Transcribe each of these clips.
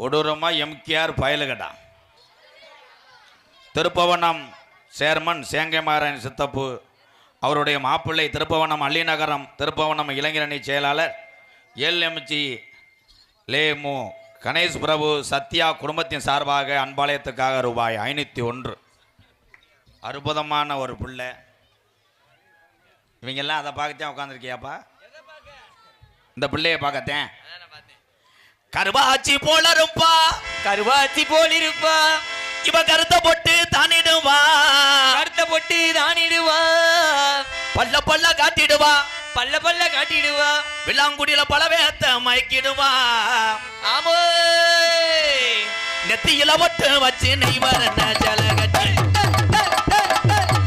கொடூரமாக MKR பயலுகடா. Thiruppuvanam chairman Sengaimaran சித்தப்பு அவருடைய மாப்பிள்ளை திருப்பவனம் அள்ளிநகரம் திருப்பவனம் இளைஞரணி செயலாளர் எல்எம்ஜி லேமு கணேஷ் பிரபு சத்யா குடும்பத்தின் சார்பாக அன்பாலயத்துக்காக ரூபாய் 501. அற்புதமான ஒரு பிள்ளை. இவங்கெல்லாம் அதை பார்க்கத்தான் உட்காந்துருக்கியாப்பா? இந்த பிள்ளைய பார்க்கத்தேன். கருவாச்சி போல இருப்பா, கருவாச்சி போல் இருப்பா, இவ கருத்த பொட்டு தானிடுவா, கருத்த பொட்டு தானிடுவா, பல்ல பல்ல காட்டிடுவா, பல்ல பல்ல காட்டிடுவா, விளாங்குடியில பலவேத்த மயக்கிடுவா. ஆமோ நெத்தியில பொட்டு வச்சு நெய் வரன ஜலகட்டி,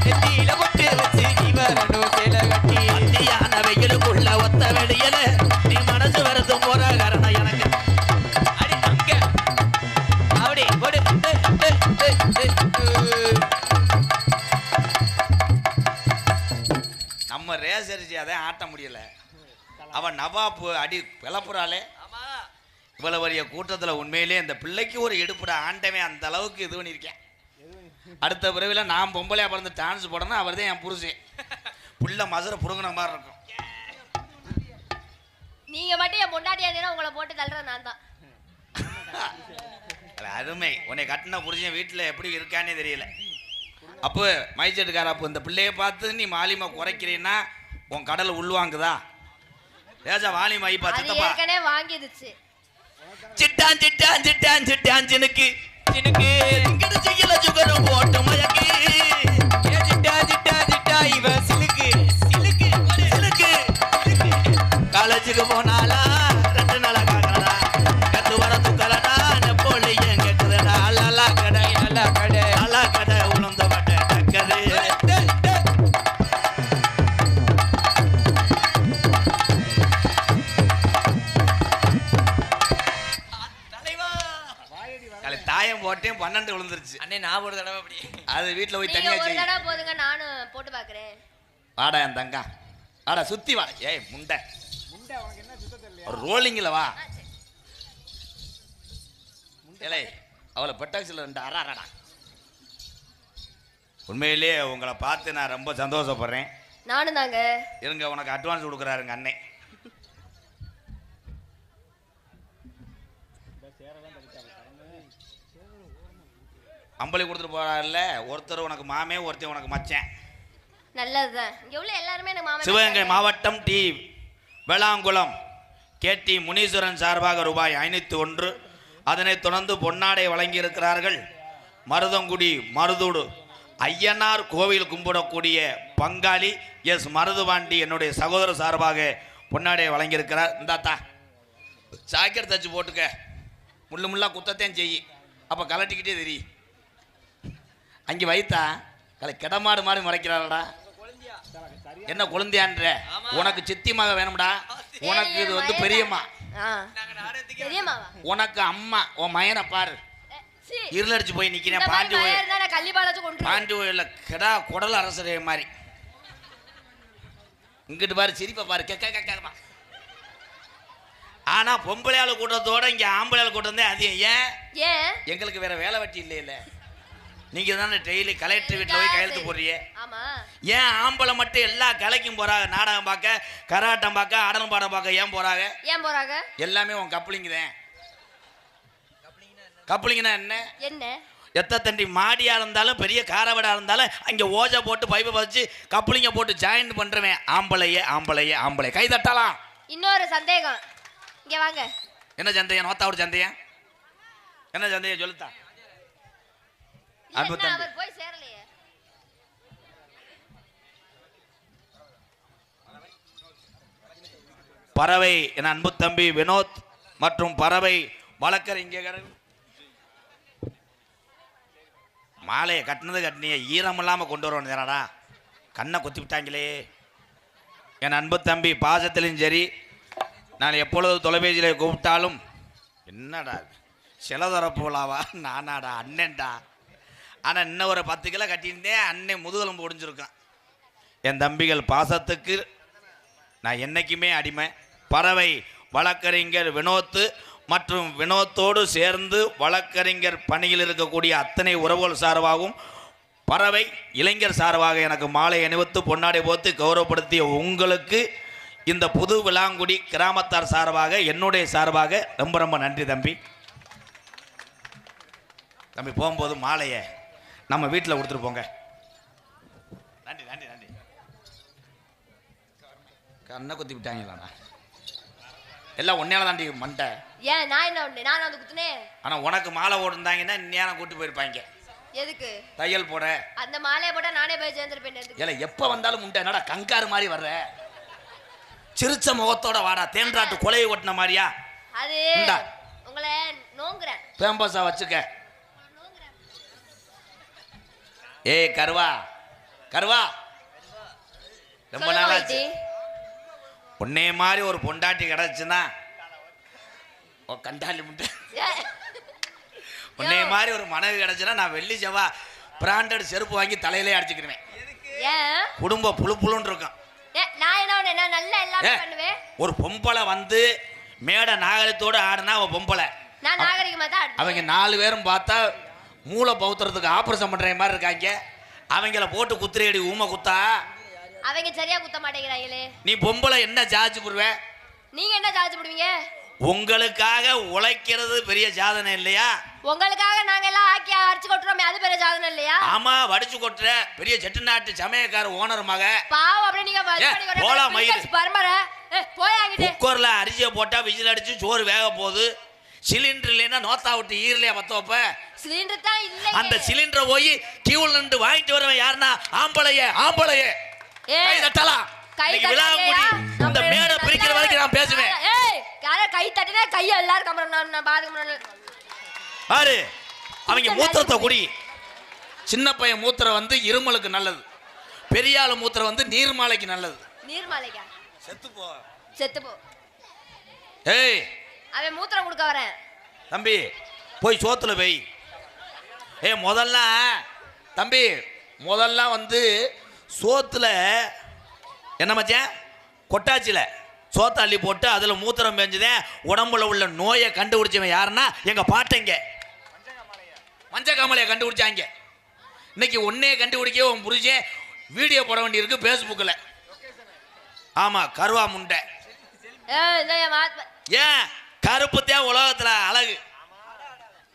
நெத்தியில பொட்டு வச்சு நீ வரணும் ஜலகட்டி. அத்தியான வெயிலுக்குள்ள ஒத்த வெளியில நீ மனசு வரது போற காரணம் எனக்கு. அடி அங்க அப்படி போடு. நம்ம ரேசரிசி அதான் ஆட்ட முடியல. அவன் நவாப்பு அடி பிளப்புறாளே. இவ்வளவு பெரிய கூட்டத்தில் உண்மையிலே இந்த பிள்ளைக்கு ஒரு எடுப்புட ஆண்டவன் அந்த அளவுக்கு இது பண்ணியிருக்கேன். அடுத்த பிறவில நான் பொம்பளையா பிறந்து டான்ஸ் போடணும். அவர் தான் என் புருஷன். புள்ள மதுரை புடுங்கின மாதிரி இருக்கும். நீங்க மட்டும் என் பொண்டாட்டியா இருந்தா உங்களை போட்டு தள்ளுறது நான் தான். அருமை. உன்னை கட்டின புருஷன் வீட்டில் எப்படி இருக்கானே தெரியல. அப்போ மைச்செட்டுக்கார அப்போ இந்த பிள்ளைய பார்த்து நீ வாலிமா குறைக்கிறீன்னா உன் கடலை உள்வாங்குதா? ஏஜா வாலிமா ஐப்பா சித்தப்பா ஏற்கனவே வாங்கிடுச்சு. சிட்டான் சிட்டான் சிட்டான் சிட்டான் சினுக்கு சினுக்கு இங்கிட்டு செய்யல சுகரு போட்டு மயக்கு. சிட்டா சிட்டா சிட்டா இவ சிலுக்கு சிலுக்கு சிலுக்கு காலேஜுக்கு போனாலா 2 நாளா காக்கலடா கத்து வர துக்கலடா நெப்போலி எங்க கேக்குதடா லலா கடை நல்லா கடை லலா கடை உளுந்த வட்டை டக்கரு. தாயம் போட்டேன் 12 விழுந்துருச்சு. அண்ணே நான் ஒரு தடவை அப்படி அது வீட்டில் போய் நீங்க தனியா ஒரு செய்ய. தடவை போதுங்க, நானும் போட்டு பாக்குறேன். வாடா என் தங்கா வாடா சுத்தி வாடா. ஏய் முண்டை ஒரு ரோலிங்கில் வா. ஏலே அவளை பெட்டாக்ஸில் 2 அறாடா. உண்மையிலேயே உங்களை பார்த்து நான் ரொம்ப சந்தோஷப்படுறேன். நானும் தாங்க. இருங்க உனக்கு அட்வான்ஸ் கொடுக்குறாருங்க அண்ணே. அம்பளி கொடுத்துட்டு போறாருல்ல. ஒருத்தர் உனக்கு மாமே, ஒருத்தர் உனக்கு மச்சேன். நல்லதுதான். இங்க உள்ள எல்லாருமே எனக்கு மாமா. சிவகங்கை மாவட்டம் டி வேளாங்குளம் கேடி முனீஸ்வரன் சார்பாக ரூபாய் 501. அதனைத் தொடர்ந்து பொன்னாடை வழங்கியிருக்கிறார்கள் மருதங்குடி மருதூடு ஐயனார் கோவில் கும்பிடக்கூடிய பங்காளி எஸ் மருதுபாண்டி என்னுடைய சகோதர சார்பாக பொன்னாடை வழங்கியிருக்கிறார். இந்தாத்தா ஜாக்கெட் தச்சு போட்டுக்க. முள்ளு முள்ளா குத்தத்தையும் செய். அப்போ கலட்டிக்கிட்டே தெரியும். அங்கே வைத்தா கிடமாடு மாடு மறைக்கிறாளடா. என்ன குழந்தையான்ற? உனக்கு சித்தி மக வேணும்டா. உனக்கு இது வந்து பெரியம்மா. பெரியம்மாவா? உனக்கு அம்மா. உன் மயனை பாரு இருளடிச்சு போய் நிக்கிறேன். பாண்டி கோயில்ல கிடா குடல் அரசரே மாதிரி. இங்கிட்டு பாரு சிரிப்பை பாரு கேட்கமா. ஆனா பொம்பளையாளு கூட்டத்தோட இங்க ஆம்பளையாளு கூட்டம் தான் அதிகம். ஏன்? எங்களுக்கு வேற வேலை வெட்டி இல்லையில. நீங்க தானே டெய்லி கலெக்டர் வீட்டில் போய் கையெழுத்து போடுறியே. ஏன் ஆம்பளை மட்டும் எல்லா கலைக்கும் போறாங்க? நாடகம் பார்க்க, கராட்டம் பார்க்க, ஆடலும் பாடம் பார்க்க ஏன் போறாங்க? எல்லாமே உன் கப்ளிங் தான். கப்ளிங்னா என்ன? எத்த தண்டி மாடியா இருந்தாலும் பெரிய காரவடா இருந்தாலும் அங்கே ஓஜா போட்டு பைப்பை வச்சு கப்ளிங்க போட்டு ஜாயின் பண்றவன் ஆம்பளையே. கை தட்டலாம். இன்னொரு சந்தேகம். இங்க வாங்க. என்ன சந்தேகம்? நோத்தாவோட சந்தேகம் என்ன சந்தேகம் சொல்லுத்தா? அவர் போய் சேரலையே. பறவை என் அன்பு தம்பி வினோத் மற்றும் பறவை வழக்கறிஞர் மாலையை கட்டினிய ஈரம் இல்லாம கொண்டு வரடா. கண்ணை கொத்தி விட்டாங்களே. என் அன்பு தம்பி பாசத்திலும் சரி, நான் எப்பொழுது தொலைபேசியில் கூப்பிட்டாலும் என்னடா சிலதரப்புலாவா நானாடா அண்ணன்டா. ஆனால் இன்னும் ஒரு 10 கிலோ கட்டியிருந்தேன். அண்ணன் முதுகெலும்பு ஒடிஞ்சிருக்கான். என் தம்பிகள் பாசத்துக்கு நான் என்னைக்குமே அடிமை. பறவை வழக்கறிஞர் வினோத்து மற்றும் வினோத்தோடு சேர்ந்து வழக்கறிஞர் பணியில் இருக்கக்கூடிய அத்தனை உறவுகள் சார்பாகவும் பறவை இளைஞர் சார்பாக எனக்கு மாலை அணிவித்து பொன்னாடை போத்து கௌரவப்படுத்திய உங்களுக்கு இந்த புது விளாங்குடி கிராமத்தார் சார்பாக என்னுடைய சார்பாக ரொம்ப ரொம்ப நன்றி தம்பி. தம்பி போகும்போது மாலையை நம்ம வீட்டில் கொடுத்துட்டு போங்க. நன்றி நன்றி நன்றி. கண்ணை குத்தி விட்டாங்களாண்ணா எல்லாம் ஒன்னால தாண்டி மண்டை. ஏன் நான் என்ன உண்டு நான் வந்து குத்துனேன். ஆனால் உனக்கு மாலை ஓடுந்தாங்கன்னா நேரம் கூட்டி போயிருப்பாங்க. எதுக்கு தையல் போட அந்த மாலையை போட்டா நானே போய் சேர்ந்துருப்பேன். இல்லை எப்போ வந்தாலும் உண்டை என்னடா கங்காரு மாதிரி வர்ற சிரிச்ச முகத்தோட வாடா தேன்றாட்டு கொலையை ஓட்டின மாதிரியா. அது இந்தா. உங்களை நோங்குறேன். பேம்பஸா வச்சுக்க. ஏய் கருவா கருவா ரொம்ப சொல்லுங்க நாளாச்சு. வைத்தி. உன்னைய மாதிரி ஒரு பொண்டாட்டி கிடச்சுன்னா ஓ கண்டாளி முட்டை ஏ- உன்னைய மாதிரி ஒரு மனைவி கிடச்சுன்னா நான் வெள்ளி செவ்வா பிராண்டட் செருப்பு வாங்கி தலையிலே அடிச்சுக்கிருவேன். ஏன் குடும்பம் புழு புழுன்னு இருக்கும். நான் என்ன உண்டு நான் நல்லா எல்லாமே ஏ, பண்ணுவேன். ஒரு பொம்பளை வந்து மேடை நாகரிகத்தோடு ஆடுனா அவன் பொம்பளை. நான் நாகரிகமா தான் ஆடுவேன். அவங்க 4 பேரும் பார்த்தா மூளை பௌத்துறதுக்கு ஆப்ரேஷன் பண்ணுற மாதிரி இருக்காங்க. அவங்கள போட்டு குத்துறேடி ஊமை குத்தா. அவங்க சரியா குத்த மாட்டேங்கிறாங்களே. நீ பொம்பளை என்ன சார்ஜ் போடுவ? நீங்க என்ன சார்ஜ் போடுவீங்க? உங்களுக்காக உழைக்கிறது பெரிய சாதனை இல்லையா? உங்களுக்காக நாங்க எல்லாம் ஆக்கி அடிச்சு கொட்டுறோமே அது பெரிய சாதனை இல்லையா? ஆமா வடிச்சு கொட்டுற பெரிய செட்டிநாட்டு சமயக்கார ஓனர் மக. பாவம் அப்படியே நீங்க போலா மயிறு. பரம்பர போயாங்கிட்டு குக்கர்ல அரிசியை போட்டா விசில் அடிச்சு சோறு வேக போகுது. சிலிண்டர் இல்லைன்னா நோத்தா விட்டு ஈரலையா பத்த வைப்ப. சிலிண்டர் தான் இல்ல. அந்த சிலிண்டரை போய் கியூல நின்று வாங்கிட்டு வரவன் யாருன்னா ஆம்பளையே ஆம்பளையே. கை தட்டலாம். இன்னைக்கு விளாங்குடி இந்த மேடை பிரிக்கிற வரைக்கும் நான் பேசுவேன். ஏய் யாரோ கை தட்டினா கைய எல்லாரும் கம்பறோம். நான் பாருங்க பாரு அவங்க மூத்திரத்தை குடி. சின்ன பையன் மூத்திரம் வந்து இருமலுக்கு நல்லது. பெரிய ஆளு மூத்திரம் வந்து நீர்மாலைக்கு நல்லது. நீர்மாலைக்கா செத்து போ செத்து போ. ஏய் அவன் மூத்திரம் கொடுக்க வரேன். தம்பி போய் சோத்துல போய். முதல்ல தம்பி முதல்ல வந்து சோத்துல என்ன மச்சான் கொட்டாச்சியில் சோத்தை அள்ளி போட்டு அதில் மூத்திரம் பெஞ்சுதேன் உடம்புல உள்ள நோயை கண்டுபிடிச்சவன் யாருன்னா எங்கள் பாட்டைங்க மஞ்சள் காமலையை கண்டுபிடிச்சாங்க. இன்னைக்கு ஒன்னே கண்டுபிடிக்க உன் புரிஞ்சேன் வீடியோ போட வேண்டியிருக்கு ஃபேஸ்புக்கில். ஆமாம் கருவா முண்டை. ஏன் கருப்பு தேவை உலகத்தில் அழகு.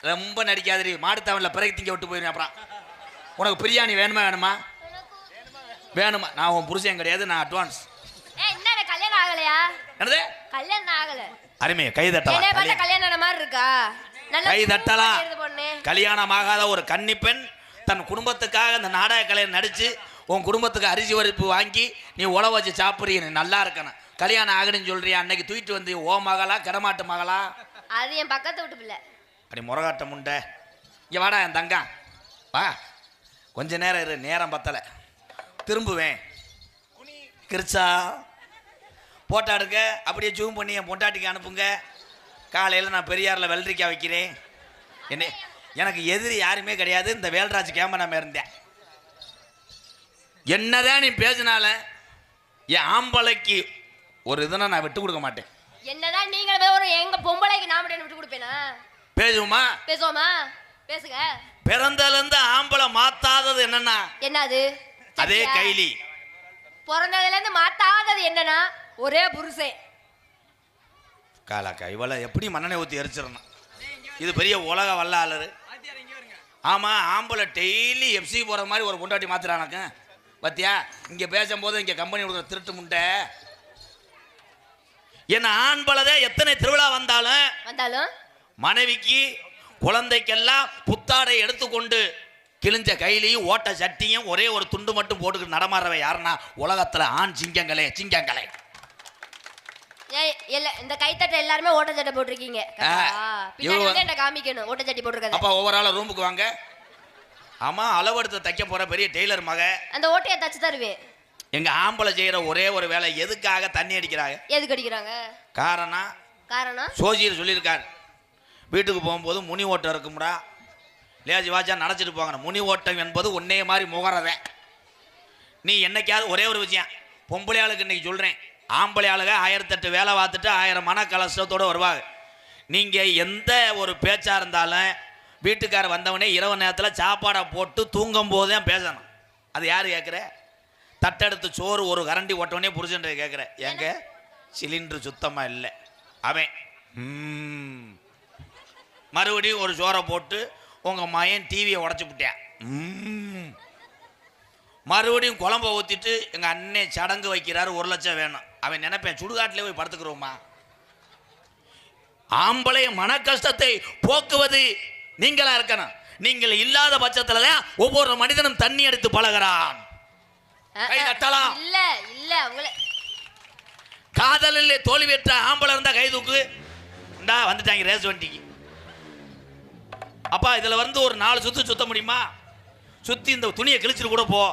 ரொம்ப நடிக்காதரி மாடு தமிழில் பிறகு திங்க விட்டு போயிருந்தேன். அப்புறம் உனக்கு பிரியாணி வேணுமா வேணுமா வேணுமா? நான் உன் புருஷன் கிடையாது. நான் அட்வான்ஸ். என்ன கல்யாணம் ஆகலையா? என்னது கல்யாணம் ஆகல? அருமையா கை தட்டலாம். என்ன பார்த்தா கல்யாணம் ஆன மாதிரி இருக்கா? நல்லா கை தட்டலாம். பொண்ணு கல்யாணம் ஆகாத ஒரு கன்னி பெண் தன் குடும்பத்துக்காக இந்த நாடக கலையை நடிச்சு உன் குடும்பத்துக்கு அரிசி பருப்பு வாங்கி நீ உழவு வச்சு சாப்பிட்றீங்க. நீ நல்லா இருக்கணும். கல்யாணம் ஆகணும்னு சொல்றியா? அன்னைக்கு தூக்கிட்டு வந்து ஓ மகளா கிடமாட்டு மகளா? அது என் பக்கத்து வீட்டு பிள்ளை. அப்படி முறகாட்ட முண்டை. இங்கே வாடா என் தங்கா வா. கொஞ்ச நேரம் இரு, நேரம் பத்தலை திரும்புவேன். கிரிச்சா போட்டோ எடுக்க அப்படியே ஜூம் பண்ணி என் பொண்டாட்டிக்கு அனுப்புங்க. காலையில் நான் பெரியாரில் வெள்ளரிக்காய் வைக்கிறேன். என்ன எனக்கு எதிரி யாருமே கிடையாது. இந்த வேல்ராஜ் கேமராமே இருந்தேன். என்னதான் நீ பேசினால என் ஆம்பளைக்கு ஒரு இதனை நான் விட்டு கொடுக்க மாட்டேன். என்னதான் நீங்க ஒரு எங்க பொம்பளைக்கு நான் மட்டும் விட்டு கொடுப்பேனா? பேசுவோமா? பேசுவோமா? பேசுங்க. பிறந்தலேருந்து ஆம்பளை மாத்தாதது என்னன்னா என்னது? அதே கைலி. பிறந்ததுல இருந்து மாத்தாதது என்னன்னா ஒரே புருஷன். காலாக்கா இவளை எப்படி மண்ணெண்ணெய் ஊற்றி எரிச்சிடணும். இது பெரிய உலக வல்லாளர். ஆமாம் ஆம்பளை டெய்லி எஃப்சி போகிற மாதிரி ஒரு பொண்டாட்டி மாத்துறானாக்க பத்தியா? இங்கே பேசும்போது இங்கே கம்பெனி கொடுக்குற திருட்டு முண்டை. என்ன ஆண்பளதான் எத்தனை திருவிழா வந்தாலும் மனைவிக்கு குழந்தைக்கெல்லாம் புத்தாடை எடுத்துக்கொண்டு கிழிஞ்ச கையிலையும் ஓட்ட சட்டியும் ஒரே ஒரு துண்டு மட்டும் போட்டுக்கிட்டு நடமாறவை யாருன்னா உலகத்துல ஆண் சிங்கங்களே சிங்கங்களே. இந்த கைத்தட்டை எல்லாருமே ஓட்ட சட்டை போட்டிருக்கீங்க. என்ன காமிக்கணும் ஓட்ட சட்டி போட்டிருக்காங்க. அப்ப ஒவ்வொரு ஆள ரூமுக்கு வாங்க. ஆமா அளவெடுத்து தைக்க போற பெரிய டெய்லர் மக. அந்த ஓட்டையை தச்சு தருவேன். எங்க ஆம்பளை செய்யற ஒரே ஒரு வேலை எதுக்காக தண்ணி அடிக்கிறாங்க? எதுக்கு அடிக்கிறாங்க? காரணம் சோசியர் சொல்லியிருக்காரு. வீட்டுக்கு போகும்போது முனி ஓட்டம் இருக்கும்டா லேஜி வாஜா நடச்சிட்டு போங்க. முனி ஓட்டம் என்பது உன்னைய மாதிரி முகரதேன். நீ என்னைக்காவது ஒரே ஒரு விஷயம் பொம்பளை ஆளுக்கு இன்னைக்கு சொல்றேன். ஆம்பளை ஆளுங்க 1008 வேலை பார்த்துட்டு 1000 மன கலசத்தோடு வருவாங்க. நீங்க எந்த ஒரு பேச்சா இருந்தாலும் வீட்டுக்காரர் வந்தவனே இரவு நேரத்தில் சாப்பாடை போட்டு தூங்கும் போதே பேசணும். அது யாரு கேட்குற? தட்டெடுத்து சோறு ஒரு கரண்டி ஓட்டவனே புருஷன் கேட்குற. ஏங்க சிலிண்டர் சுத்தமா இல்லை, அவன் மறுபடியும் ஒரு சோறை போட்டு உங்க மயன் டிவியை உடச்சி விட்டேன். மறுபடியும் குழம்ப ஊற்றிட்டு எங்கள் அண்ணே சடங்கு வைக்கிறாரு, 1 லட்சம் வேணும். அவன் நினைப்பேன் சுடுகாட்டிலே போய் படுத்துக்கிறோமா? ஆம்பளை மன கஷ்டத்தை போக்குவது நீங்களா இருக்கணும். நீங்கள் இல்லாத பட்சத்துல தான் ஒவ்வொரு மனிதனும் தண்ணி எடுத்து பழகிறான். கை தட்டலாம். இல்ல இல்ல உங்களே காதலில் தோல்வி பெற்ற ஆம்பளை இருந்தா கை தூக்கு. இந்தா வந்துட்டாங்க ரேஸ் வண்டிக்கு. அப்பா இதுல வந்து ஒரு 4 சுத்து சுத்த முடியுமா? சுத்தி இந்த துணியை கிழிச்சிட்டு கூட போ.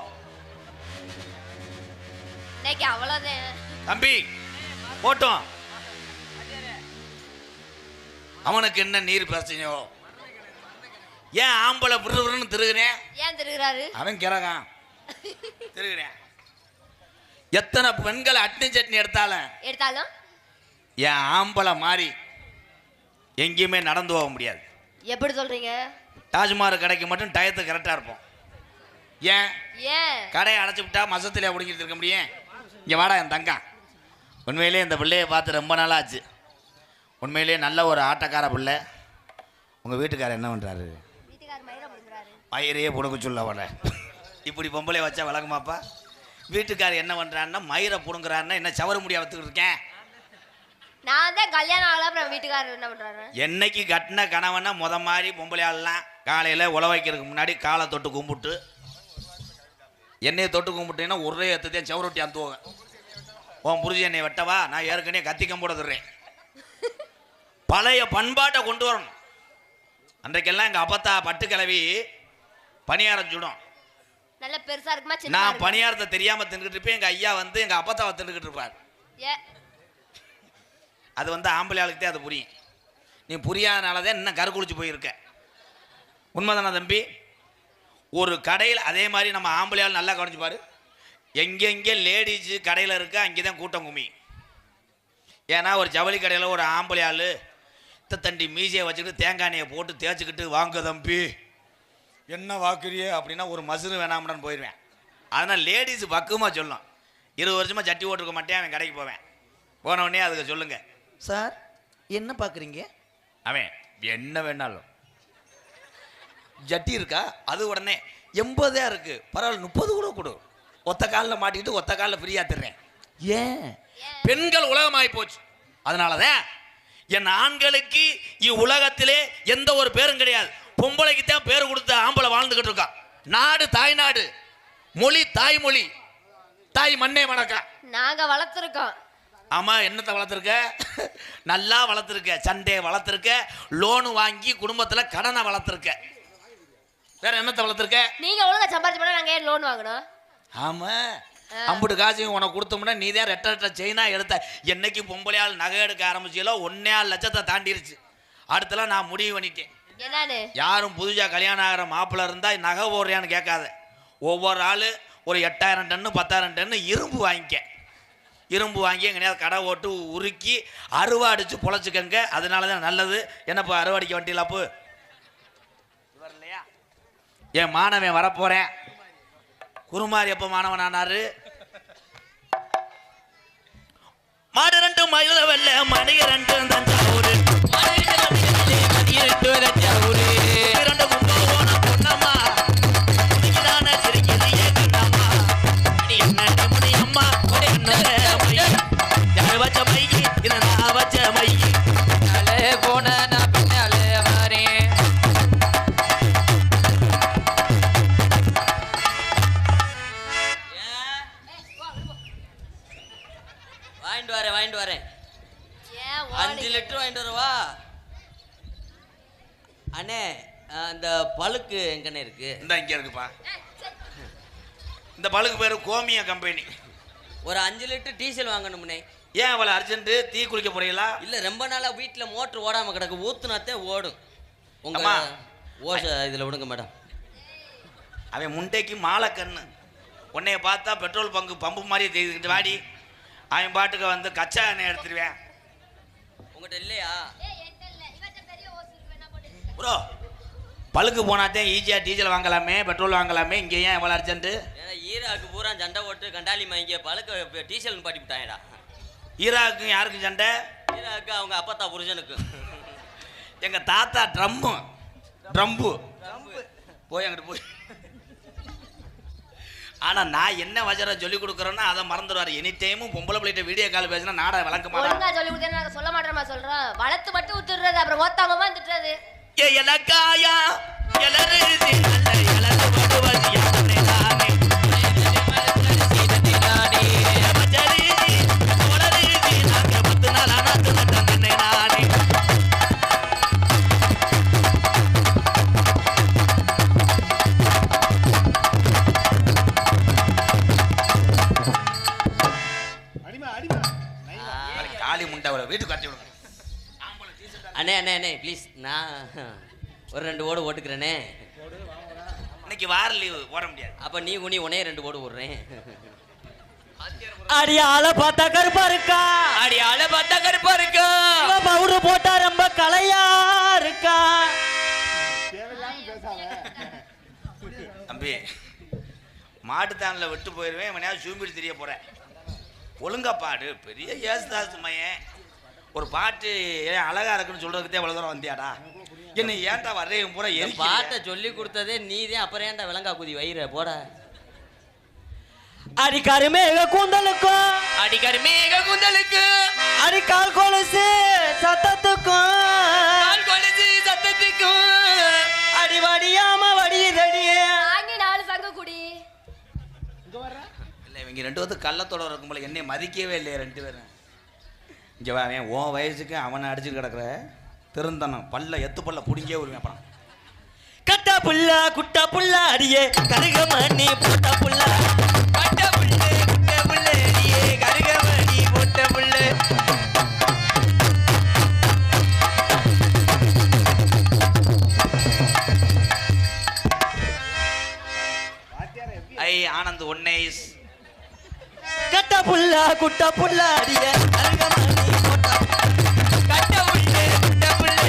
அவ்வளவுதான் தம்பி போட்டோம். அவனுக்கு என்ன நீர் பிரச்சனையோ? ஏன் ஆம்பளை விறுவிறுன்னு திருகுறேன்? ஏன் திருகுறாரு? அவன் கிறகான் திருகுறேன். எத்தனை பெண்களை அட்னி சட்னி எடுத்தாலும் என் ஆம்பளை மாறி எங்கேயுமே நடந்து போக முடியாது. எப்படி சொல்றீங்க? தாஜ்மஹால் கடைக்கு மட்டும் டயத்துக்கு கரெக்டாக இருப்போம். ஏன் ஏன் கடையை அடைச்சி விட்டா மசத்திலே பிடிக்கிட்டு இருக்க முடியும்? இங்கே வாடா என் தங்கம். உண்மையிலே இந்த பிள்ளையை பார்த்து ரொம்ப நாளாக ஆச்சு. உண்மையிலே நல்ல ஒரு ஆட்டக்கார பிள்ளை. உங்கள் வீட்டுக்காரர் என்ன பண்ணுறாரு? மயிரையே புடுங்க சொல்ல அவளை. இப்படி பொம்பளை வச்சா வழங்குமாப்பா? வீட்டுக்காரர் என்ன பண்ணுறான்னா மயிரை புடுங்குறாருன்னா என்ன சவர முடியா வச்சுக்கிட்டு இருக்கேன். நான் தான் கல்யாணம் ஆகல, அப்புறம் வீட்டுக்காரர் என்ன பண்றாரு? என்னைக்கு கட்டின கணவனா முத மாதிரி பொம்பளை ஆளலாம் காலையில் உழ வைக்கிறதுக்கு முன்னாடி காலை தொட்டு கும்பிட்டு என்னையை தொட்டு கும்பிட்டீங்கன்னா ஒரே எத்தையும் சவரொட்டி அந்துவோங்க. உன் புரிஞ்சு என்னை வெட்டவா, நான் ஏற்கனவே கத்திக்கம் போட தர்றேன். பழைய பண்பாட்டை கொண்டு வரணும். அன்றைக்கெல்லாம் எங்கள் அப்பத்தா பட்டு கிளவி பணியாரம் சுடும். நல்ல பெருசா இருக்குமா? நான் பணியாரத்தை தெரியாம தின்னுக்கிட்டு இருப்பேன். எங்கள் ஐயா வந்து எங்கள் அப்பத்தாவை தின்னுக்கிட்டு இருப்பார். அது வந்து ஆம்பளை ஆளுக்கிட்டே அது புரியும். நீ புரியாதனாலதான் இன்னும் கருக்குளிச்சு போயிருக்க. உண்மைதானே தம்பி? ஒரு கடையில் அதே மாதிரி நம்ம ஆம்பளை ஆள் நல்லா கவனிச்சு பாரு. எங்கெங்கே லேடிஸ் கடையில் இருக்க அங்கே தான் கூட்டம் கும்மி. ஏன்னா ஒரு ஜவுளி கடையில் ஒரு ஆம்பளை ஆள் தண்டி மீசையை வச்சுக்கிட்டு தேங்காய் எண்ணெயை போட்டு தேய்ச்சிக்கிட்டு வாங்க தம்பி என்ன வாக்குறியே அப்படின்னா ஒரு மசுறு வேணாம்னு போயிடுவேன். அதனால் லேடிஸ் பக்குவமாக சொல்லும். 20 வருஷமாக சட்டி ஓட்டுருக்க மாட்டேன். அவன் கடைக்கு போவேன். போனவுடனே அதுக்கு சொல்லுங்க, சார் என்ன பார்க்குறீங்க? அவன் என்ன வேணாலும் ஜட்டி இருக்கா? அது உடனே 80 இருக்கு, பரவாயில்ல 30 கூட கொடு. ஒத்த காலில் மாட்டிக்கிட்டு ஒத்த காலில் ஃப்ரீயாக தர்றேன். ஏன்? பெண்கள் உலகமாகி போச்சு. அதனாலதான் என் ஆண்களுக்கு இவ்வுலகத்திலே எந்த ஒரு பேரும் கிடையாது. பொம்பளைக்கு தான் பேர் கொடுத்த ஆம்பளை வாழ்ந்துகிட்டு இருக்கா. நாடு தாய்நாடு, மொழி தாய்மொழி, தாய் மண்ணே வணக்கம். நாங்க வளர்த்துருக்கோம். ஆமா, என்னத்தை வளர்த்துருக்க? நல்லா வளர்த்துருக்க. சண்டையை வளர்த்துருக்க. லோனு வாங்கி குடும்பத்துல கடனை வளர்த்துருக்க. வேற என்னத்தை வளர்த்துருக்க? நீங்க ஒழுங்கா சம்பாதிச்சு போனா நாங்க ஏன் லோன் வாங்கணும்? ஆமா, அம்புட்டு காசையும் உனக்கு கொடுத்தோம்னா நீ தான் ரெட்ட செயினா எடுத்த. என்னைக்கு பொம்பளையால் நகை எடுக்க ஆரம்பிச்சீங்களோ 1.5 லட்சத்தை தாண்டிருச்சு. அடுத்தலாம் நான் முடிவு பண்ணிட்டேன். என்னன்னு? யாரும் புதுசா கல்யாணம் ஆகிற மாப்பிள்ள இருந்தா நகை போடுறியான்னு கேட்காத. ஒவ்வொரு ஆளு ஒரு 8000 டன்னு 10,000 டன்னு இரும்பு வாங்கிக்க. இரும்பு வாங்கி எங்கேயாவது கடை ஓட்டு உருக்கி அருவா அடிச்சு பொழைச்சிக்கங்க. அதனால தான் நல்லது. என்னப்பா அருவாடிக்க வண்டியிலாப்பு இல்லையா? என் மாணவன் வரப்போறேன். குருமாரி எப்ப மாணவன் ஆனாரு? மாடு 2 மயில வெள்ள மணி 2 தஞ்சாவூர், 2 கும்பகோணம் பொன்னம்மா, இன்னைக்குதானே சிரிக்குது ஏன் கண்ணம்மா, நீ என்ன முடியம்மா யாரு வச்ச மைக்கு இதை நான் வச்ச மைக்கு போன நான் பின்னாலே வரேன். வாங்கிட்டு வரேன் 5 லிட்டர் வாங்கிட்டு வரவா அண்ணே? அந்த பழுக்கு எங்கண்ணே இருக்கு? இந்த இங்க இருக்குப்பா. இந்த பழுக்கு பேரு கோமியா கம்பெனி. ஒரு 5 லிட்டர் டீசல் வாங்கணும்னே. ஏன் அவ்வளோ அர்ஜென்ட்? டீ குளிக்க போறீங்களா? இல்ல, ரொம்ப நாளா வீட்டுல மோட்டர் ஓடாம கிடக்கு. ஊத்துனாத்தே ஓடும். உங்க ஓச இதுல விடுங்க மேடம். அவன் முண்டைக்கு மாலை கண்ணு. உன்னைய பார்த்தா பெட்ரோல் பம்பு மாதிரி தெரியுதுக்கிட்டு வாடி. அவன் பாட்டுக்கு வந்து கச்சா எண்ணெய் எடுத்துருவேன். உங்கள்கிட்ட இல்லையா? ப்ரோ பழுக்கு போனாதான் ஈஸியா டீசல் வாங்கலாமே, பெட்ரோல் வாங்கலாமே, இங்க ஏன் எவ்வளவு அர்ஜென்ட்? ஏன்னா ஈராக்கு பூரா சண்டை போட்டு கண்டாலி இங்கே பழுக்க டீசல் பாட்டி விட்டாங்கடா. ஈராக்கு யாருக்கு சண்டை? ஈராக்கு அவங்க அப்பத்தா புருஷனுக்கு. எங்க தாத்தா ட்ரம்பு போய் அங்கிட்டு போய். ஆனா நான் என்ன வஜரம் சொல்லி கொடுக்குறேன்னா அதை மறந்துடுவாரு. எனி டைமும் பொம்பளை பிள்ளைகிட்ட வீடியோ கால் பேசினா நாடா விளக்க ஒழுங்கா சொல்லி கொடுத்தேன்னு நாங்க சொல்ல மாட்டோமா சொல்றோம். வளர்த்து மட்டும் ஊத்துறது, அப்புறம் ஓத்தாமமா திட்டுறது. ஏ எலக்காயா எலருதி நல்ல எலரு வடுவதி யானே நானே சீததி நானே மஜரிதி ஒலரிதி நாங்க 10 நாள் ஆனது தந்தனே நானே. காளி முண்டை வீட்டுக்கு கட்டி விடுங்க. அண்ணே அண்ணே அண்ணே ப்ளீஸ், நான் ஒரு 2 ஓடு ஓட்டுக்கிறேனே. இன்னைக்கு வார லீவு போட முடியாது. அப்ப நீ உனே 2 ஓடு ஓடுறேன். அடி ஆளை பார்த்தா கருப்பா இருக்கா, அடி ஆளை பார்த்தா கருப்பா இருக்கா, பவுடர் போட்டா ரொம்ப கலையா இருக்கா. தம்பி மாட்டுத்தானில் விட்டு போயிடுவேன், இவனையா சூம்பிட்டு தெரிய போறேன். ஒழுங்கா பாடு. பெரிய ஏசுதாஸ் மையன் ஒரு பாட்டு ஏன் அழகா இருக்குன்னு சொல்றதுக்கே எவ்வளவு தூரம் வந்தியாடா? என்ன ஏன்டா வர்றேன் பூரா பாட்டை சொல்லி கொடுத்ததே நீதான், அப்புறம் ஏன்டா விளங்கா குதி வயிற போட. அடி கருமேக கூந்தலுக்கும், அடி கருமேக கூந்தலுக்கு, அடி கால் கொலுசு சத்தத்துக்கும், கால் கொலுசு சத்தத்துக்கும், அடி வடியாம வடியுதடியே. வாங்கி 4 சங்கு குடி. இல்லை இவங்க 2 பேரும் கள்ளத்தோட இருக்கும் போல என்னை மதிக்கவே இல்லையா 2 பேரும். இங்கே அவன் உன் வயசுக்கு அவனை அடிச்சுட்டு கிடக்குற திருந்தனம் பல்ல எத்து பல்ல பிடிங்கே வருவேன். அப்புறம் கட்ட புள்ள குட்ட புள்ள அடியே கருகமணி போட்ட புள்ள, கட்ட புள்ள குட்ட புள்ள அடியே கருகமணி போட்ட புள்ள. ஐ ஆனந்த் ஒன்னேஸ். கட்ட புள்ள குட்ட புள்ள அடியே கருகமணி போட்ட கட்ட புள்ள குட்ட புள்ள.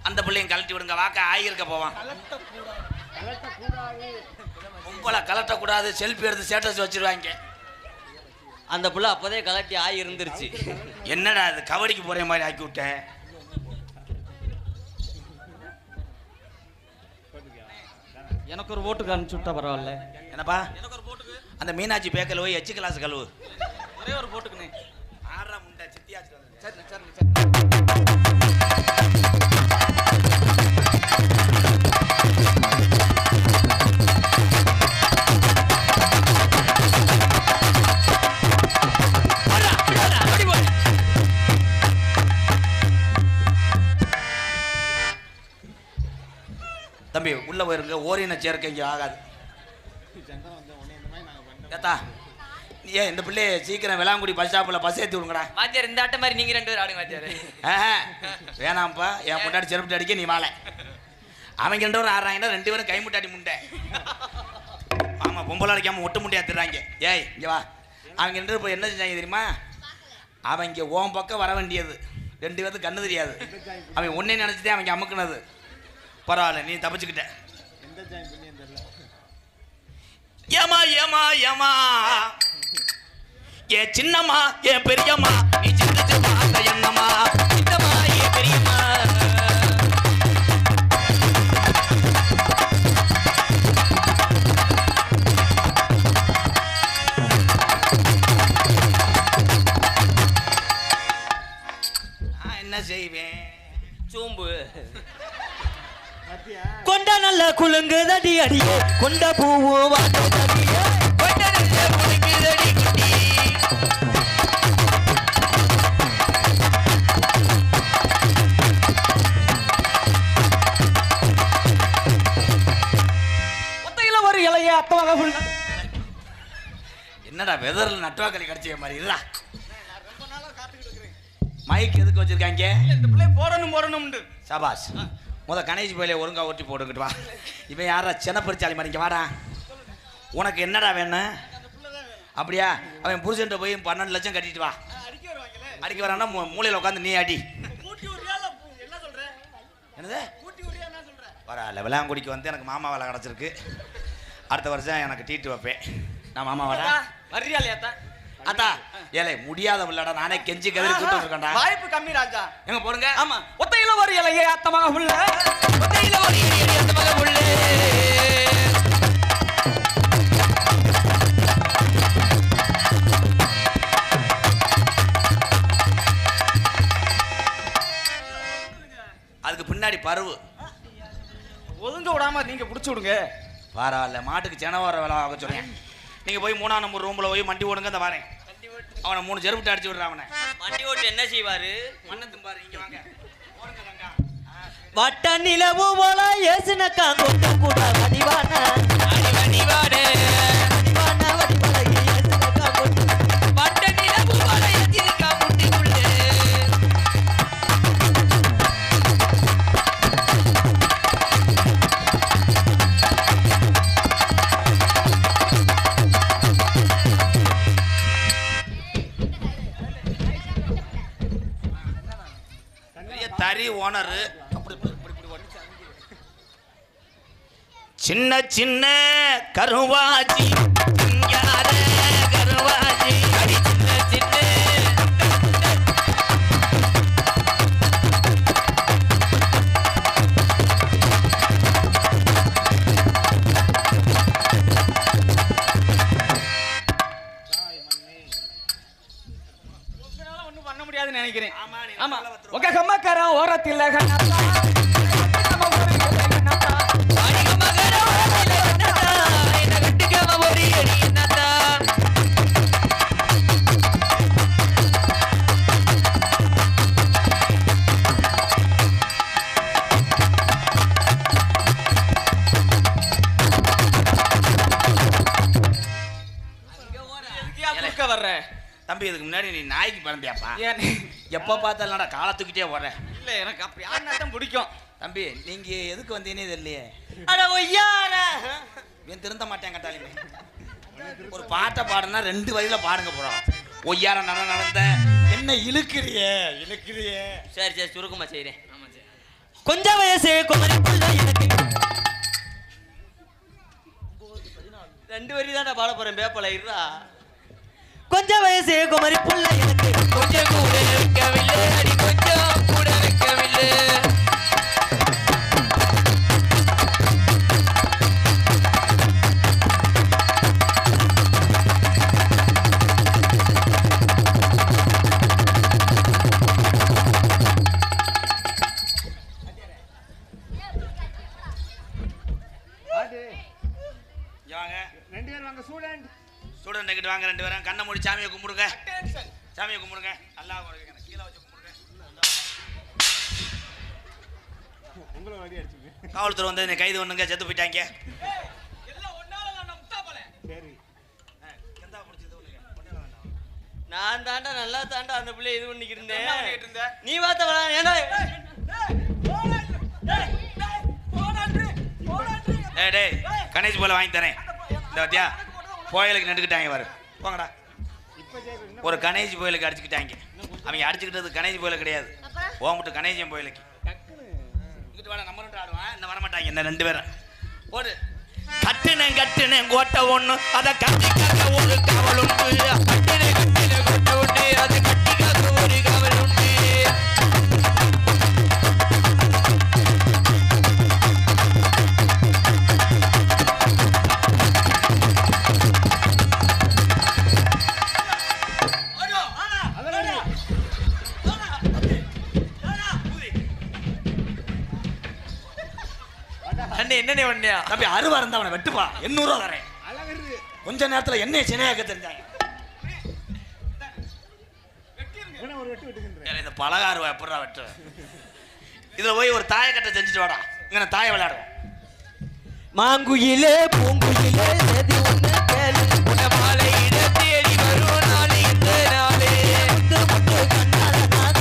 அந்த பிள்ளையும் கழட்டி விடுங்க, வாக்க ஆகியிருக்க போவான். கும்பலை கலட்டக்கூடாது, செல்ஃபி எடுத்து ஸ்டேட்டஸ் வச்சிருவாங்க. அந்த புள்ள அப்போதே கலட்டி ஆகி இருந்துருச்சு. என்னடா அது கபடிக்கு போற மாதிரி ஆக்கி விட்டேன். எனக்கு ஒரு ஓட்டுக்கு அனுப்பிச்சு விட்டா பரவாயில்ல. என்னப்பா அந்த மீனாட்சி பேக்கல் போய் எச்சு கிளாஸ் கழுவு. ஒரே ஒரு போட்டுக்குனே. ஆறா முண்டை சித்தியாச்சு. சரி சரி சரி. தம்பி உள்ள போயிருங்க, ஓரின சேர்க்கை இங்கே ஆகாது. ஏத்தா ஏன் இந்த பிள்ளைய சீக்கிரம் விளாங்குடி பஸ் ஸ்டாப்பில் பஸ் ஏற்றி விடுங்கடா. வாத்தியார் இந்த ஆட்ட மாதிரி நீங்க 2 பேரும் ஆடுங்க வாத்தியார். வேணாம்ப்பா, என் முன்னாடி செருப்பு அடிக்க நீ வாழை. அவங்க 2 பேரும் ஆடுறாங்கன்னா 2 பேரும் கை முட்டாடி முண்டை. ஆமாம் பொம்பளை அடிக்காமல் ஒட்டு முட்டையா திடுறாங்க. ஏய் இங்கே வா. அவங்க 2 பேரும் இப்போ என்ன செஞ்சாங்க தெரியுமா? அவங்க ஓம் பக்கம் வர வேண்டியது 2 பேருக்கு கண்ணு தெரியாது. அவன் ஒன்னே நினச்சிட்டே அவங்க அமுக்குனது. பரவாயில்ல நீ தப்பிச்சுக்கிட்ட. ஏமா ஏமா ஏமா ஏ சின்னம்மா ஏ பெரியம்மா நீ சிந்திச்சு பார்த்த என்னம்மா சின்னம்மா ஏ பெரியம்மா. நான் என்ன செய்வேன்? சூம்பு கொண்ட நல்ல குலுங்குதடி அடியே கொண்ட பூவு வாட்டடியே கொண்ட நல்ல குலுங்குதடி குட்டி. ஒத்தையில ஒரு இலைய அத்தவங்க புள்ள. என்னடா வெதர்ல நட்டுவாக்களி கிடைச்ச மாதிரி இல்ல. மைக் எதுக்கு வச்சிருக்காங்க? இந்த பிள்ளை போடணும்னு. சபாஷ். கணேஷ் போயிலே ஒழுங்கா ஒட்டி போட்டுக்கிட்டு வா. இவன் யாரா சின்ன பரிச்சாலி மாதிரி இங்க வாடா. உனக்கு என்னடா வேணும்? அப்படியா? அவன் புருஷன்ட்ட போய் 12 லட்சம் கட்டிட்டு வா. அடிக்க வரான்னா மூலையில் உட்காந்து நீ அடி. என்னது? பரவாயில்ல, விளாங்குடிக்கு வந்து எனக்கு மாமா வேலை கிடச்சிருக்கு. அடுத்த வருஷம் எனக்கு டீட்டு வைப்பேன். நான் மாமா வேலை வர்றியாலையாத்தா? அத்தா ஏலே முடியாத உள்ளடா, நானே கெஞ்சி கதறி கூட்டு இருக்கேன்டா. வாய்ப்பு கம்மி ராஜா. எங்க போடுங்க. ஆமா, ஒத்தையில ஒரு இலையே அத்தமாக உள்ள, ஒத்தையில ஒரு இலையே அத்தமாக உள்ள. அதுக்கு பின்னாடி பருவு ஒதுங்க விடாம நீங்க புடிச்சு விடுங்க. பரவாயில்ல, மாட்டுக்கு செனவார வேலை ஆக சொல்றேன். நீங்க போய் 3ஆம் நம்பர் ரூம்ல போய் மண்டி ஓடுங்க. அந்த வரேன். அவனை 3 செருப்புட்டு அடிச்சு விடுறான். அவனை வண்டி ஓட்டு என்ன செய்வாரு? மண்ணை தும்பாரு. இங்க வாங்க. ஓடுங்க கங்கா. வட்ட நிலவு போல ஏசுனக்கா கொண்ட கூட வடிவான வடிவான வடிவான ஏசுனக்கா கொண்ட வட்ட நிலவு போல ஏசிருக்கா முட்டிக்குள்ள. தறி ஓனரு சின்ன சின்ன கருவாச்சி யார கருவாச்சி அடி சின்ன சின்ன ஒண்ணும் பண்ண முடியாதுன்னு நினைக்கிறேன். ஆமா, நீ ஆமா, நல்லா வத்துருவ. ஒக்க கம்மக்காரன் ஓரத்தில் கண்ணாத்தா. அடிக்க மகர ஓரத்தில என்னதா என்ன கட்டுக்கவ ஒரு அடி என்னதா. குறுக்க வர்ற தம்பி, இதுக்கு முன்னாடி நீ நாய்க்கு பிறந்தியாப்பா? ஏன்? எப்போ பார்த்தாலும் காலை தூக்கிட்டே போறேன். இல்ல, எனக்கு அப்படி ஆடினா தான் பிடிக்கும். தம்பி, நீங்க எதுக்கு வந்தீங்கன்னே தெரியலையே. அட ஒய்யார இவன் திருந்த மாட்டேன் கட்டாளிமே. ஒரு பாட்டை பாடுனா 2 வரியில பாடுங்க போறோம். ஒய்யார நடந்த என்ன இழுக்கிறியே. சரி சரி சுருக்கமா செய்றேன். கொஞ்ச வயசு குமரி புள்ள எனக்கு 2 வரி தான்டா பாட போறேன். பேப்பல இருடா. கொஞ்ச வயசு குமரி புள்ள எனக்கு கொஞ்சம் கூட வைக்கவில்லை அடி கொஞ்சம் கூட வைக்கவில்லை. ஸ்டூடெண்ட் கிட்ட வாங்க. 2 பேரும் கண்ணை மூடி சாமியை கும்பிடுங்க. சாமியை கும்பிடுங்க. நல்லா கீழே வச்சு கும்பிடுங்க. காவல்துறை வந்து என்னை கைது பண்ணுங்க. செத்து போயிட்டாங்க. நான் தாண்டா நல்லா தாண்டா அந்த பிள்ளை இது பண்ணிக்கிட்டு இருந்தேன். நீ பார்த்த ஏண்டா டேய் கணேஷ் போல வாங்கி தரேன். இந்த வத்தியா புயலுக்கு நட்டுக்கிட்டாங்க பாரு. போங்கடா. ஒரு கணேஷ் புயலுக்கு அடிச்சுக்கிட்டாங்க. அவங்க அடிச்சுக்கிட்டது கணேஷ் புயல கிடையாது. ஓம்பிட்டு கணேசன் புயலுக்கு இங்கிட்டு வாடா. நம்ம 2 ஆடுவான். இந்த வரமாட்டாங்க இந்த 2 பேரும். ஓடு. கட்டுனேன் கோட்டை ஒண்ணு அதை கட்டி காக்க ஒரு காவல் உண்டு. கட்டின கொட்ட உண்டு அது கட்டி காக்க ஒரு காவல் உண்டு. என்னனே வண்டியா தம்பி, அருவா இருந்தா அவனை வெட்டுப்பா. 800 ரூபா தரேன். கொஞ்ச நேரத்துல என்ன சினையாக்க தெரிஞ்சாங்க. இந்த பலகாருவா எப்படா வெட்டு. இதுல போய் ஒரு தாயை கட்ட செஞ்சுட்டு வாடா. இங்க தாயை விளையாடுவோம். மாங்குயிலே பூங்குயிலே எது ஒண்ணு கேளு மாலை இடத்தேடி வரும் நாளை இந்த நாளே முத்து முத்து கண்ணால நான்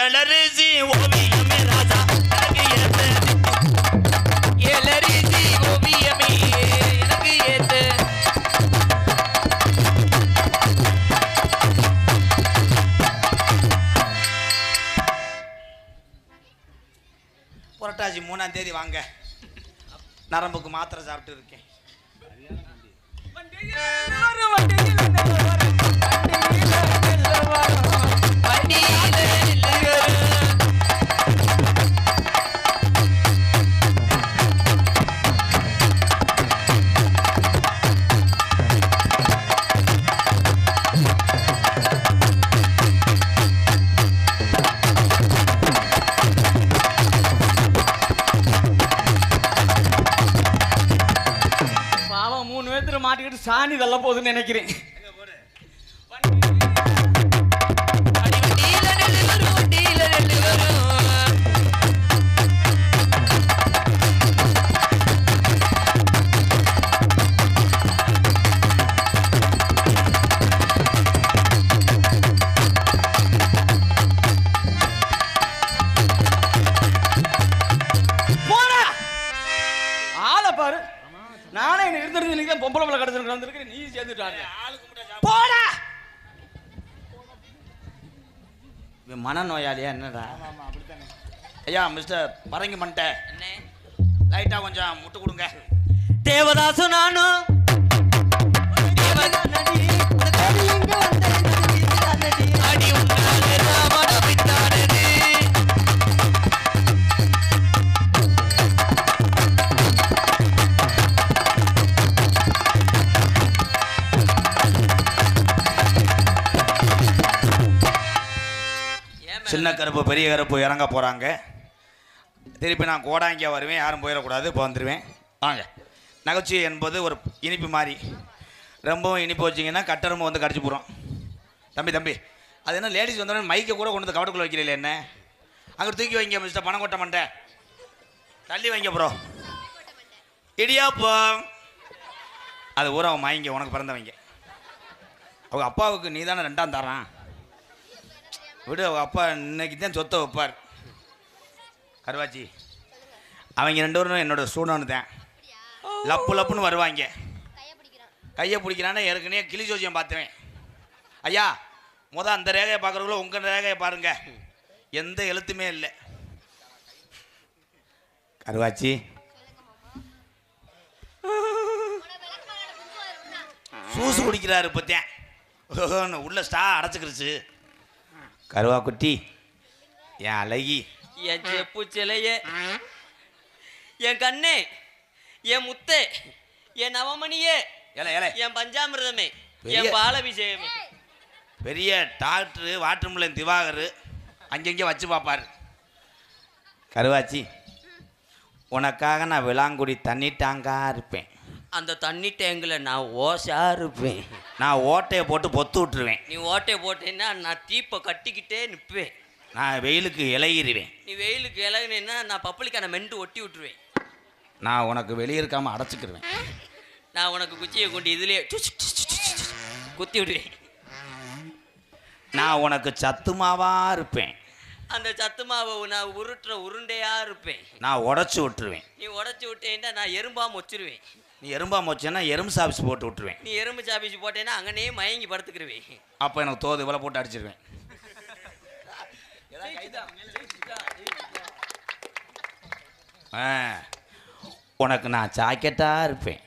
எலரிசி ஓவியமே ராஜா எனக்கு ஏத்த எலரிசி ஓவியமே எனக்கு ஏத்து புரட்டாசி 3ஆம் தேதி வாங்க. நரம்புக்கு மாத்திரை சாப்பிட்டு இருக்கேன். பாவம் 3 பேத்துல மாட்டிக்கிட்டு சாணி வெல்ல போகுதுன்னு நினைக்கிறேன். நானே இருந்திருந்து நீங்க பொம்பளை பிள்ளை கடத்திட்டு வந்திருக்கேன். நீ சேர்ந்துட்டாங்க போடா. மனநோயாளியா என்னடா? ஐயா மிஸ்டர் பரங்கி மண்டை, என்ன லைட்டா கொஞ்சம் முட்டு கொடுங்க. தேவதாசு நானும் சின்ன கருப்பு பெரிய கருப்பு இறங்க போகிறாங்க. திருப்பி நான் கோடாங்கியா வருவேன், யாரும் போயிடக்கூடாது. இப்போ வந்துடுவேன். வாங்க. நகைச்சுவை என்பது ஒரு இனிப்பு மாதிரி. ரொம்பவும் இனிப்பு வச்சிங்கன்னா கட்டரம்பு வந்து கடிச்சு போகிறோம். தம்பி அது என்ன லேடிஸ் வந்தோடனே மைக்கை கூட கொண்டு வந்து கவட்டுக்குள்ளே வைக்கல என்ன? அங்கே தூக்கி வைங்க மிஸ்டர் பணம் கொட்ட மண்டை, தள்ளி வைங்க ப்ரோ. இடியாப்போ அது ஊரை அவன் வாங்கிங்க, உனக்கு பிறந்தவங்க. அவங்க அப்பாவுக்கு நீ தானே 2ஆம் தரான். விடு, அவங்க அப்பா இன்னைக்கு தான் சொத்தை வைப்பார். கருவாச்சி அவங்க 2 பேரும் என்னோட ஸ்டூடெண்ட் தான். லப்புன்னு வருவாங்க. கையை பிடிக்கிறான்னு ஏற்கனவே கிளி ஜோசியம் பார்த்துவேன். ஐயா அந்த ரேகையை பார்க்குறவங்களோ உங்கள் ரேகையை பாருங்க, எந்த எழுத்துமே இல்லை. கருவாச்சி சூசு குடிக்கிறாரு இப்போத்தேன், உள்ள ஸ்டா அடைச்சிக்கிருச்சு. கருவா குட்டி, என் அழகி, என் செப்பு சிலையே, என் கண்ணே, என் முத்தே, என் நவமணியே, என் பஞ்சாமிர்தமே, என் பாலபிஷேகமே. பெரிய டாக்டரு வாட்டர்மில்லன் திவாகர் அங்கங்கே வச்சு பார்ப்பார். கருவாச்சி உனக்காக நான் விளாங்குடி தண்ணி டாங்கா இருப்பேன். அந்த தண்ணி டேங்கில் நான் ஓசா இருப்பேன். நான் ஓட்டையை போட்டு பொத்து விட்டுருவேன். நீ ஓட்டையை போட்டேன்னா நான் தீப்பை கட்டிக்கிட்டே நிற்பேன். நான் வெயிலுக்கு இலகிடுவேன். நீ வெயிலுக்கு இலகுனேன்னா நான் பப்பளிக்கான மெண்டு ஒட்டி விட்டுருவேன். நான் உனக்கு வெளியே இருக்காமல் அடைச்சிக்கிருவேன். நான் உனக்கு குச்சியை கொண்டு இதுலேயே குத்தி விடுவேன். நான் உனக்கு சத்துமாவா இருப்பேன். அந்த சத்து மாவை நான் உருட்டுற உருண்டையா இருப்பேன். நான் உடச்சி விட்டுருவேன். நீ உடச்சி விட்டேன்னா நான் எறும்பா மொச்சிருவேன். நீ எறும்பா மொச்சேன்னா எறும்பு சாப்பிச்சு போட்டு விட்டுருவேன். நீ எறும்பு சாப்பிச்சு போட்டேன்னா அங்கனே மயங்கி படுத்துக்கிருவேன். அப்போ எனக்கு தோது இவ்வளோ போட்டு அடிச்சிருவேன். உனக்கு நான் ஜாக்கெட்டாக இருப்பேன்.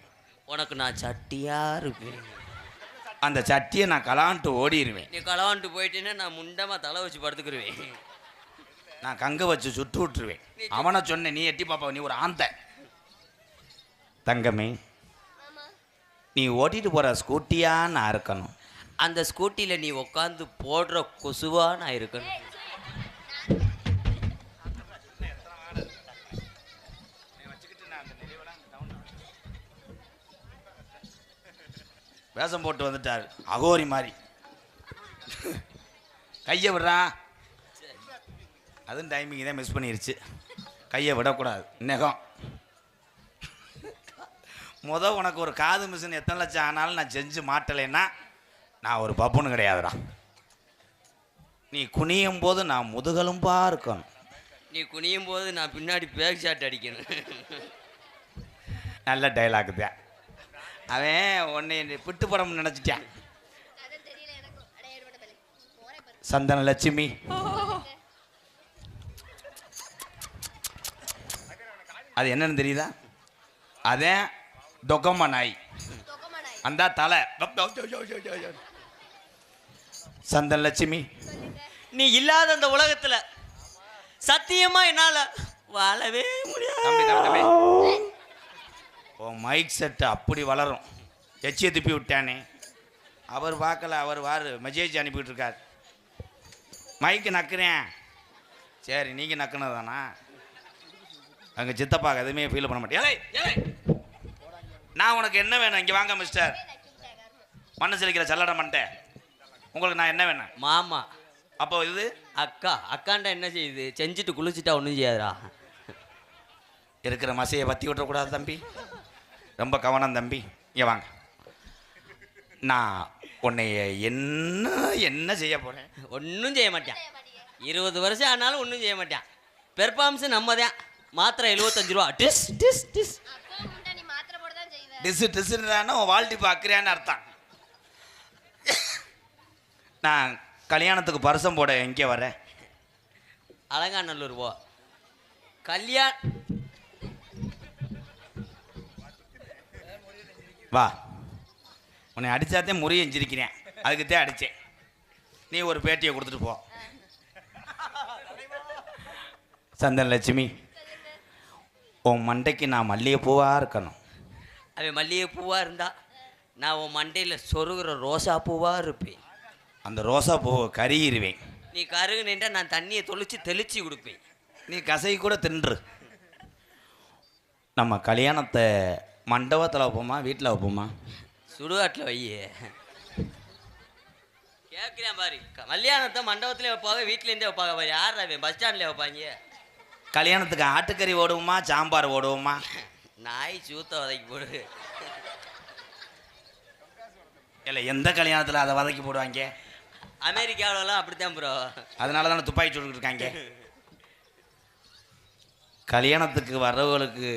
உனக்கு நான் சட்டியா இருப்பேன். அந்த சட்டியை நான் கலான்ட்டு ஓடிடுவேன். நீ களவான்ட்டு போயிட்டேன்னா நான் முண்டமா தலை வச்சு படுத்துக்கிருவேன். நான் கங்க வச்சு சுட்டு விட்டுருவேன். அவனை சொன்னேன், நீ எட்டி பாப்பா, நீ ஒரு ஆந்தை. தங்கமே, நீ ஓட்டிட்டு போகிற ஸ்கூட்டியா நான் இருக்கணும். அந்த ஸ்கூட்டியில் நீ உட்காந்து போடுற கொசுவா நான் இருக்கணும். வேஷம் போட்டு வந்துட்டார் அகோரி மாதிரி. கையை விடுறான். அதுவும் டைமிங் தான் மிஸ் பண்ணிருச்சு. கையை விடக்கூடாது. நெகம் உனக்கு ஒரு காது மிஷின் எத்தனை லட்சம் ஆனாலும் நான் செஞ்சு மாட்டலைன்னா நான் ஒரு பப்புன்னு கிடையாதுடா. நீ குனியும் போது நான் முதுகெலும்பா இருக்கணும். நீ குனியும் போது நான் பின்னாடி பேக் ஷாட் அடிக்கணும். நல்ல டைலாக் தான். அவன் உன்னை பிட்டு படம் நினச்சிட்டான். சந்தன லட்சுமி அது என்னன்னு தெரியுதா? அதே தொகம நாய் அந்த தலை. சந்தன லட்சுமி நீ இல்லாத அந்த உலகத்துல சத்தியமா என்னால வாழவே முடியாது. தம்பி தம்பி தம்பி ஓ மைக் செட்டு அப்படி வளரும். எச்சியை துப்பி விட்டானே அவர் பார்க்கல. அவர் மெசேஜ் அனுப்பிட்டு இருக்கார். மைக்கு நக்குறேன். சரி நீங்கள் நக்குனது தானா? அங்கே சித்தப்பா எதுவுமே ஃபீல் பண்ண மாட்டேன். ஏலே ஏலே நான் உனக்கு என்ன வேணும்? இங்கே வாங்க மிஸ்டர். மண்ணு செலிக்கிற சல்லடை மண்டை. உங்களுக்கு நான் என்ன வேணும்? மாமா. அப்போ இது அக்கா. அக்காண்டா என்ன செய்யுது? செஞ்சுட்டு குளிச்சுட்டா ஒன்றும் செய்யாதா? இருக்கிற மசையை வத்தி விட்டுறக்கூடாது தம்பி. ரொம்ப கவனம் தம்பி. இங்கே வாங்க. நான் உன்னை என்ன என்ன செய்ய போகிறேன்? ஒன்றும் செய்ய மாட்டேன். 20 வருஷம் ஆனாலும் ஒன்றும் செய்ய மாட்டேன். பெர்ஃபார்மன்ஸ் நம்ம தான். மாத்திரை 75 ரூபா. டிஸ் டிஸ் டிஸ் டிஸ்ஸு டிஸ்ஸுன்னு வாழ்த்தி பார்க்குறியான்னு அர்த்தம். நான் கல்யாணத்துக்கு பரிசம் போட எங்கே வரேன்? அலங்காநல்லூர் போ. வா. உன்னை அடித்தாத்தே முறிய எஞ்சிருக்கிறேன். அதுக்குத்தான் அடித்தேன். நீ ஒரு பேட்டியை கொடுத்துட்டு போ. சந்தன லட்சுமி உன் மண்டைக்கு நான் மல்லிகைப்பூவாக இருக்கணும். அவன் மல்லிகைப்பூவாக இருந்தா நான் உன் மண்டையில் சொருகிற ரோசா பூவாக இருப்பேன். அந்த ரோசா பூவை கருகிருவேன். நீ கருகு நின்றா நான் தண்ணியை தெளிச்சு கொடுப்பேன். நீ கசை கூட தின்று. நம்ம கல்யாணத்தை மண்டபத்தில் வைப்போமா வீட்டில் வைப்போமா? சுடுகாட்டில் வையே. கேட்குறேன் பாரு. கல்யாணத்தை மண்டபத்துலேயே வைப்பாங்க, வீட்டிலேருந்தே வைப்பாங்க பாரு. யார் அவன்? பஸ் ஸ்டாண்ட்லேயே வைப்பாங்க. கல்யாணத்துக்கு ஆட்டுக்கறி ஓடுவோமா சாம்பார் ஓடுவோமா? நாய் சூத்த வதக்கி போடு. இல்லை எந்த கல்யாணத்தில் அதை வதக்கி போடுவாங்க? அமெரிக்காவிலலாம் அப்படித்தான் ப்ரோ. அதனால தானே துப்பாக்கி சுட்டுக்கிட்டு இருக்காங்க. கல்யாணத்துக்கு வர்றவங்களுக்கு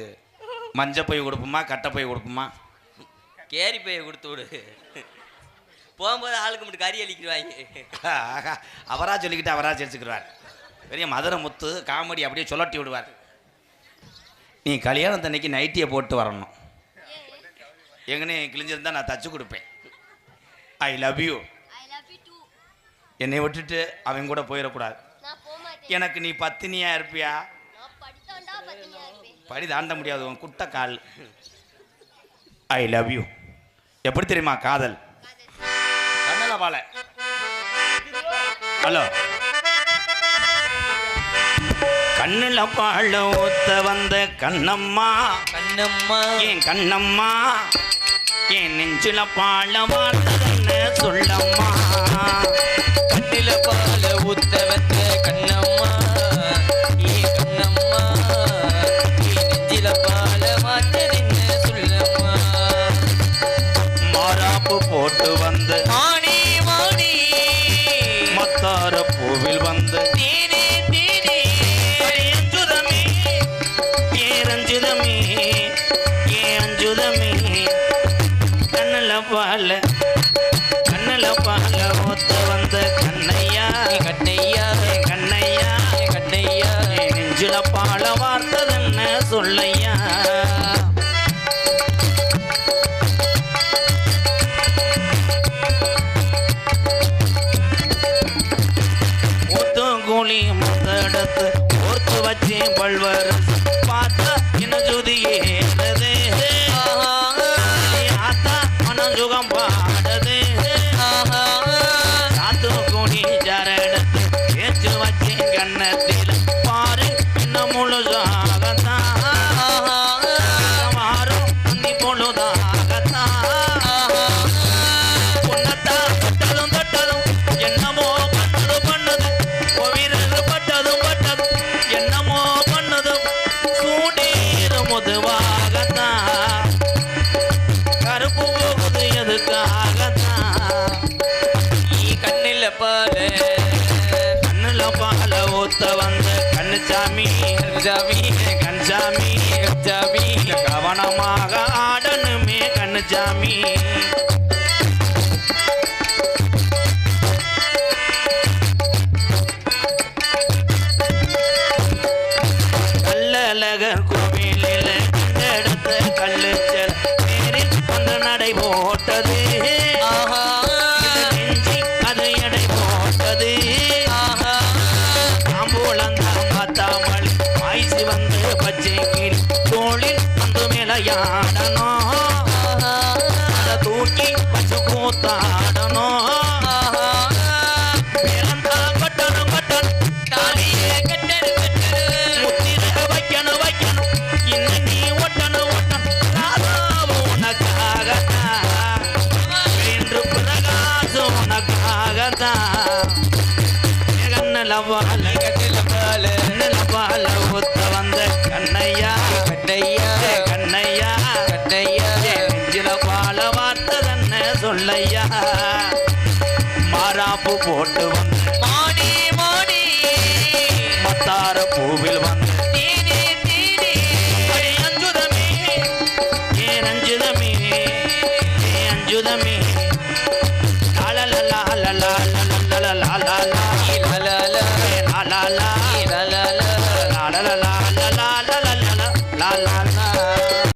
மஞ்சப்பை கொடுப்போமா கட்டைப்பை கொடுப்போமா? கேரி பையை கொடுத்து விடு. போகும்போது ஆளுக்கு மட்டும் கறி அளிக்கிறாங்க. அவராக சொல்லிக்கிட்டு அவராக சேர்த்துக்கிறார். பெரிய மதுரை முத்து காமெடி அப்படியே சொல்லட்டி விடுவார். நீ கல்யாணத்தன்னைக்கு நைட்டியை போட்டு வரணும். எங்கனே கிழிஞ்சிருந்தா நான் தச்சு கொடுப்பேன். I love you. என்னை விட்டுட்டு அவன் கூட போயிடக்கூடாது. எனக்கு நீ பத்தினியா இருப்பியா? படி தாண்ட முடியாது உன் குட்டை கால். I love you. எப்படி தெரியுமா காதல்? கண்ணல பால. ஹலோ. கண்ணுல பாழ ஊத்த வந்த கண்ணம்மா கண்ணம்மா ஏன் கண்ணம்மா என் நெஞ்சுல பாழ வார்த்ததென்ன சொல்லம்மா. கண்ணில பால ஊத்த வந்த கண்ணம்மா ஏ கண்ணம்மா ஏ நெஞ்சில பால மாத்தறின்ன சொல்லம்மா. மாறாப்பு போட்டு வந்து மாணி மாணி மத்தார பூவில் வந்து தேனே தேனே அஞ்சுதமே ஏரஞ்சுதமே ஏ அஞ்சுதமே. கண்ணுல பால ஊத்த வந்த கண்ணையா கண்ணையா கண்ணையா கண்ணையா நெஞ்சுல பால வார்த்ததென்ன சொல்லையா. கூலி முத்தெடுத்து ஓர்த்து வச்சு பல்வர் பார்த்தா என்ன ஜோதியேறது ஆத்தா மனம் சுகம் பாடுது. சாத்து கூடி ஜரெடுத்து ஏச்சு வச்சு கண்ணத்தில் பாரு இன்னும் முழுசாகத்தான் மாறும் அந்தி பொழுதாகத்தான். பொண்ணத்தான் தொட்டதும் தொட்டதும் என்னமோ பண்ணுது பட்டதும் என்னமோ பண்ணதும் சூடேறு முதுவாகத்தான். கருப்பு போகுது எதுக்காகத்தான். நீ கண்ணில பால ஊத்த வந்த கண்ணுச்சாமி ஜாமி கண்சாமி ஜாமி கவனமாக ஆடணுமே கண்ணுச்சாமி கல்லழகர் கோவிலில் கண்டெடுத்த கல்லுச்சல் நேரில் வந்து நடை போட்டது ஆஹா நெஞ்சி அது எடை போட்டது ஆஹா தாம்பூலந்தான் பார்த்தாமல் வாய்ச்சி வந்து பச்சை கீழ் தோளில் வந்து மேலையாடணும் அதை தூக்கி வச்சு கூத்தாடணும் மேலந்தான் கட்டணும் கட்டணும் தாலியே கட்டரு கட்டரு முத்திர வைக்கணும் வைக்கணும் இன்னும் நீ ஒட்டணும் ஒட்டணும் ராதாவும் உனக்காகத்தான் என்று பிரகாசம் உனக்காகத்தான் கண்ணலவால கண்ணலவால ஒத்த வந்த கண்ணையா கண்ணையா கண்ணையா கண்ணையா நெஞ்சில பால வார்த்தை தன்ன சொல்லையா மாறாப்பு போட்டு வந்து மாடி மாடி மத்தார பூவில் வந்து தீனி தீனி அடி அஞ்சுதமே ஏன் அஞ்சுதமே ஏன் அஞ்சுதமே லாலலா லாலலா லாலலா லாலலா